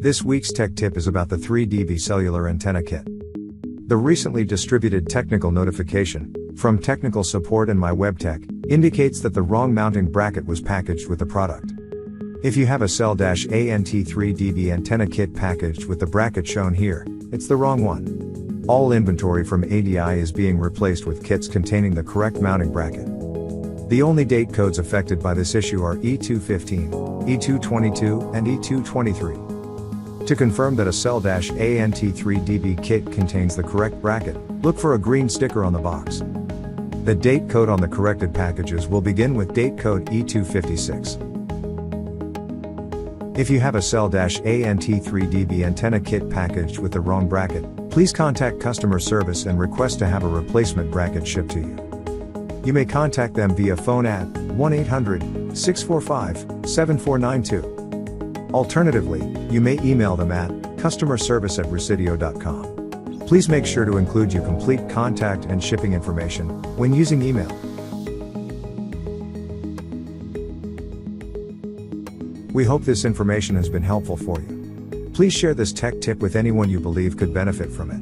This week's tech tip is about the 3DB cellular antenna kit. The recently distributed technical notification from technical support and my webtech indicates that the wrong mounting bracket was packaged with the product. If you have a ANT3DB antenna kit packaged with the bracket shown here, it's the wrong one. All inventory from ADI is being replaced with kits containing the correct mounting bracket. The only date codes affected by this issue are E215, E222, and E223. To confirm that a ANT3DB kit contains the correct bracket, look for a green sticker on the box. The date code on the corrected packages will begin with date code E256. If you have a ANT3DB antenna kit packaged with the wrong bracket, please contact customer service and request to have a replacement bracket shipped to you. You may contact them via phone at 1-800-645-7492. Alternatively, you may email them at customerservice@residio.com. Please make sure to include your complete contact and shipping information when using email. We hope this information has been helpful for you. Please share this tech tip with anyone you believe could benefit from it.